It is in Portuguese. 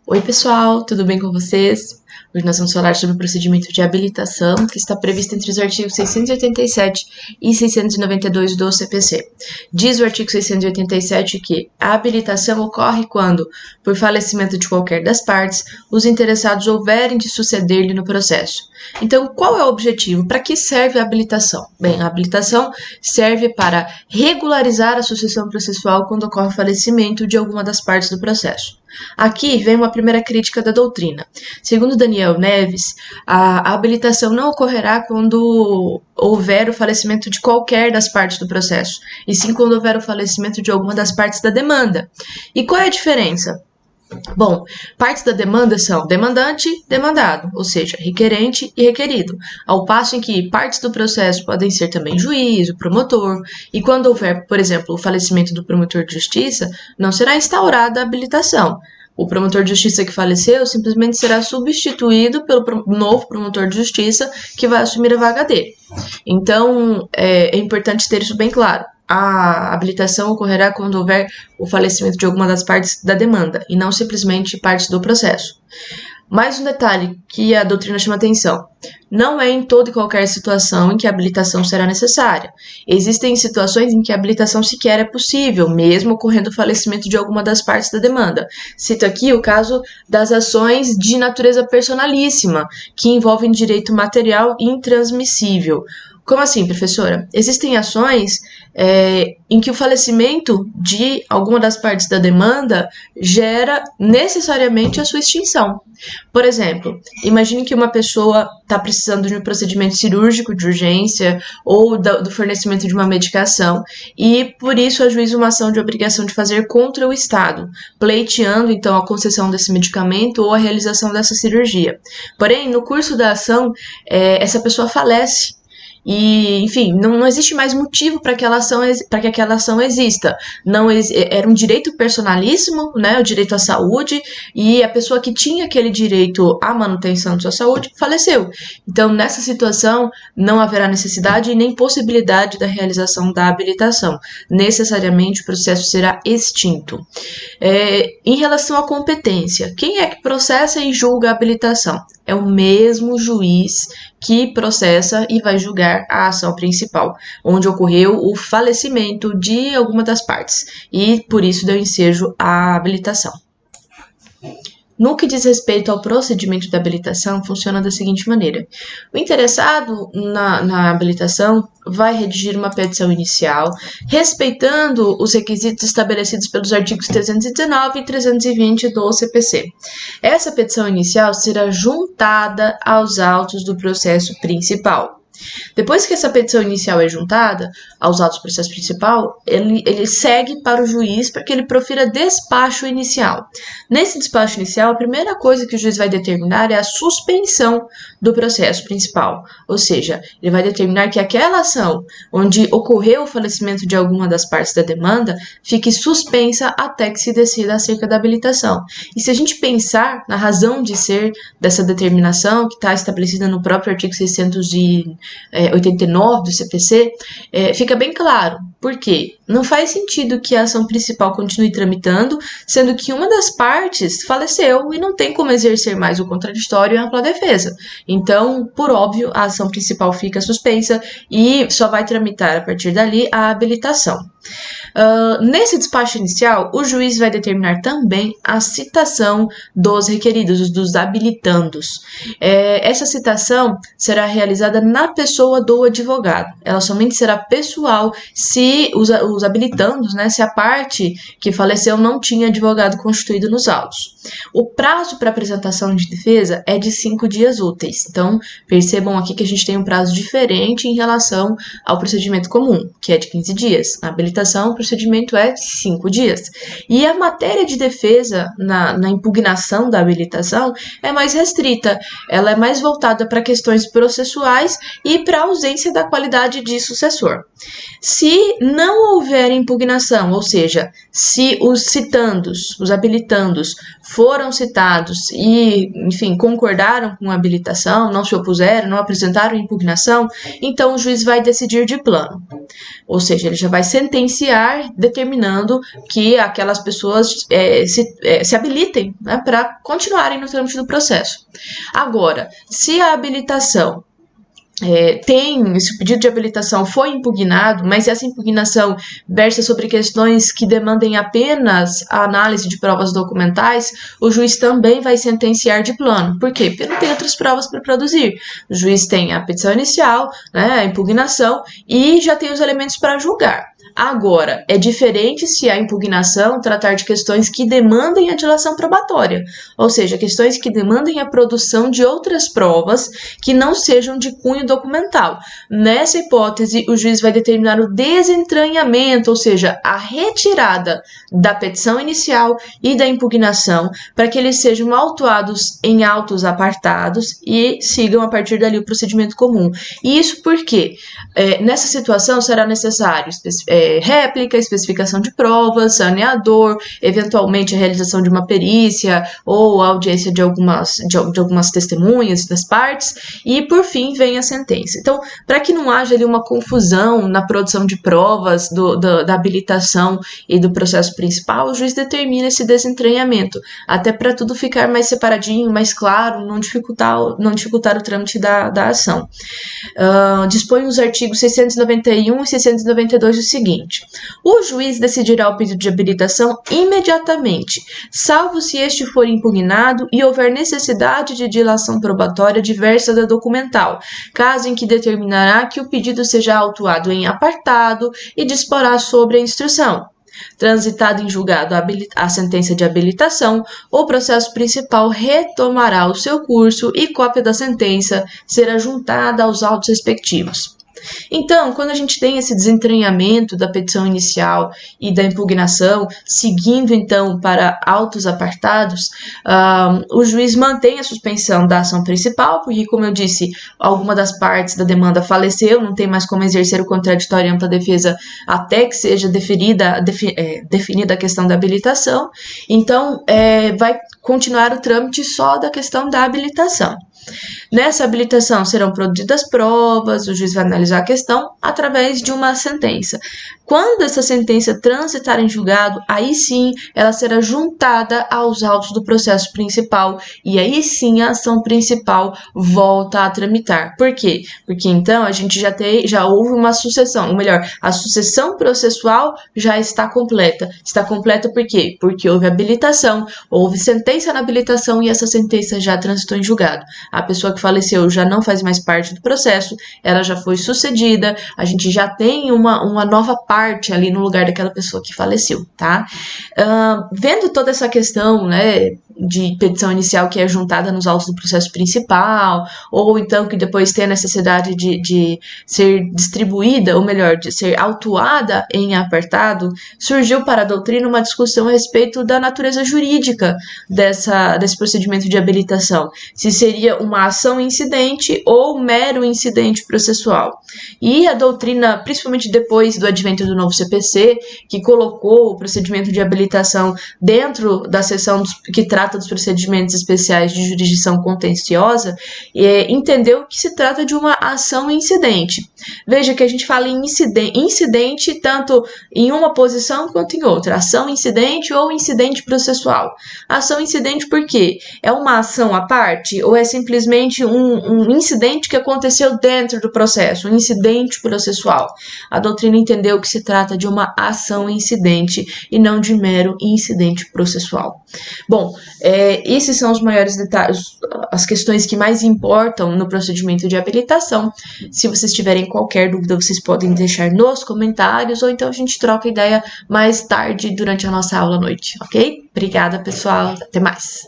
Oi, pessoal, tudo bem com vocês? Hoje nós vamos falar sobre o procedimento de habilitação, que está previsto entre os artigos 687 e 692 do CPC. Diz o artigo 687 que a habilitação ocorre quando, por falecimento de qualquer das partes, os interessados houverem de suceder-lhe no processo. Então, qual é o objetivo? Para que serve a habilitação? Bem, a habilitação serve para regularizar a sucessão processual quando ocorre o falecimento de alguma das partes do processo. Aqui vem uma primeira crítica da doutrina. Segundo Daniel Neves, a habilitação não ocorrerá quando houver o falecimento de qualquer das partes do processo, e sim quando houver o falecimento de alguma das partes da demanda. E qual é a diferença? Bom, partes da demanda são demandante, demandado, ou seja, requerente e requerido, ao passo em que partes do processo podem ser também juiz, o promotor, e quando houver, por exemplo, o falecimento do promotor de justiça, não será instaurada a habilitação. O promotor de justiça que faleceu simplesmente será substituído pelo novo promotor de justiça que vai assumir a vaga dele. Então, é importante ter isso bem claro. A habilitação ocorrerá quando houver o falecimento de alguma das partes da demanda, e não simplesmente partes do processo. Mais um detalhe que a doutrina chama atenção: não é em toda e qualquer situação em que a habilitação será necessária. Existem situações em que a habilitação sequer é possível, mesmo ocorrendo o falecimento de alguma das partes da demanda. Cito aqui o caso das ações de natureza personalíssima, que envolvem direito material intransmissível. Como assim, professora? Existem ações em que o falecimento de alguma das partes da demanda gera necessariamente a sua extinção. Por exemplo, imagine que uma pessoa está precisando de um procedimento cirúrgico de urgência ou do fornecimento de uma medicação e, por isso, ajuiza uma ação de obrigação de fazer contra o Estado, pleiteando, então, a concessão desse medicamento ou a realização dessa cirurgia. Porém, no curso da ação, essa pessoa falece. E, enfim, não existe mais motivo para que aquela ação exista. Era um direito personalíssimo, né, o direito à saúde, e a pessoa que tinha aquele direito à manutenção de sua saúde faleceu. Então, nessa situação, não haverá necessidade e nem possibilidade da realização da habilitação. Necessariamente, o processo será extinto. Em relação à competência, quem é que processa e julga a habilitação? É o mesmo juiz que processa e vai julgar a ação principal, onde ocorreu o falecimento de alguma das partes, e por isso deu ensejo à habilitação. No que diz respeito ao procedimento de habilitação, funciona da seguinte maneira: o interessado na habilitação vai redigir uma petição inicial, respeitando os requisitos estabelecidos pelos artigos 319 e 320 do CPC. Essa petição inicial será juntada aos autos do processo principal. Depois que essa petição inicial é juntada aos autos do processo principal, ele segue para o juiz para que ele profira despacho inicial. Nesse despacho inicial, a primeira coisa que o juiz vai determinar é a suspensão do processo principal. Ou seja, ele vai determinar que aquela ação onde ocorreu o falecimento de alguma das partes da demanda fique suspensa até que se decida acerca da habilitação. E se a gente pensar na razão de ser dessa determinação, que está estabelecida no próprio artigo 689 do CPC, fica bem claro. Por quê? Não faz sentido que a ação principal continue tramitando, sendo que uma das partes faleceu e não tem como exercer mais o contraditório e a ampla defesa. Então, por óbvio, a ação principal fica suspensa e só vai tramitar a partir dali a habilitação. Nesse despacho inicial, o juiz vai determinar também a citação dos requeridos, dos habilitandos. Essa citação será realizada na pessoa do advogado. Ela somente será pessoal se os habilitandos, né, se a parte que faleceu não tinha advogado constituído nos autos. O prazo para apresentação de defesa é de 5 dias úteis. Então, percebam aqui que a gente tem um prazo diferente em relação ao procedimento comum, que é de 15 dias. Na habilitação, o procedimento é de 5 dias. E a matéria de defesa na impugnação da habilitação é mais restrita. Ela é mais voltada para questões processuais e para ausência da qualidade de sucessor. Se não houver impugnação, ou seja, se os citandos, os habilitandos, foram citados e, enfim, concordaram com a habilitação, não se opuseram, não apresentaram impugnação, então o juiz vai decidir de plano. Ou seja, ele já vai sentenciar determinando que aquelas pessoas se habilitem, né, para continuarem no trâmite do processo. Agora, se a habilitação se o pedido de habilitação foi impugnado, mas essa impugnação versa sobre questões que demandem apenas a análise de provas documentais, o juiz também vai sentenciar de plano. Por quê? Porque não tem outras provas para produzir. O juiz tem a petição inicial, né, a impugnação, e já tem os elementos para julgar. Agora, é diferente se a impugnação tratar de questões que demandem a dilação probatória, ou seja, questões que demandem a produção de outras provas que não sejam de cunho documental. Nessa hipótese, o juiz vai determinar o desentranhamento, ou seja, a retirada da petição inicial e da impugnação, para que eles sejam autuados em autos apartados e sigam a partir dali o procedimento comum. E isso porque nessa situação será necessário réplica, especificação de provas, saneador, eventualmente a realização de uma perícia ou a audiência de algumas testemunhas das partes, e por fim vem a sentença. Então, para que não haja ali uma confusão na produção de provas da habilitação e do processo principal, o juiz determina esse desentranhamento, até para tudo ficar mais separadinho, mais claro, não dificultar o trâmite da ação. Dispõe os artigos 691 e 692 o seguinte: o juiz decidirá o pedido de habilitação imediatamente, salvo se este for impugnado e houver necessidade de dilação probatória diversa da documental, caso em que determinará que o pedido seja autuado em apartado e disporá sobre a instrução. Transitada em julgado a sentença de habilitação, o processo principal retomará o seu curso e cópia da sentença será juntada aos autos respectivos. Então, quando a gente tem esse desentranhamento da petição inicial e da impugnação, seguindo então para autos apartados, o juiz mantém a suspensão da ação principal, porque, como eu disse, alguma das partes da demanda faleceu, não tem mais como exercer o contraditório em ampla defesa até que seja definida a questão da habilitação. Então, vai continuar o trâmite só da questão da habilitação. Nessa habilitação serão produzidas provas, o juiz vai analisar a questão através de uma sentença. Quando essa sentença transitar em julgado, aí sim ela será juntada aos autos do processo principal e aí sim a ação principal volta a tramitar. Por quê? Porque então a gente já houve uma sucessão, ou melhor, a sucessão processual já está completa. Está completa por quê? Porque houve habilitação, houve sentença na habilitação e essa sentença já transitou em julgado. A pessoa que faleceu já não faz mais parte do processo, ela já foi sucedida, a gente já tem uma nova parte ali no lugar daquela pessoa que faleceu, tá? Vendo toda essa questão, né, de petição inicial que é juntada nos autos do processo principal, ou então que depois tem a necessidade de ser distribuída, ou melhor, de ser autuada em apartado, surgiu para a doutrina uma discussão a respeito da natureza jurídica desse procedimento de habilitação, se seria uma ação incidente ou mero incidente processual. E a doutrina, principalmente depois do advento do novo CPC, que colocou o procedimento de habilitação dentro da seção que trata dos procedimentos especiais de jurisdição contenciosa, entendeu que se trata de uma ação incidente. Veja que a gente fala em incidente tanto em uma posição quanto em outra, ação incidente ou incidente processual. Ação incidente por quê? É uma ação à parte ou é simplesmente um incidente que aconteceu dentro do processo, um incidente processual? A doutrina entendeu que se trata de uma ação incidente e não de mero incidente processual. Bom, esses são os maiores detalhes, as questões que mais importam no procedimento de habilitação. Se vocês tiverem qualquer dúvida, vocês podem deixar nos comentários, ou então a gente troca ideia mais tarde durante a nossa aula à noite, ok? Obrigada, pessoal. Até mais.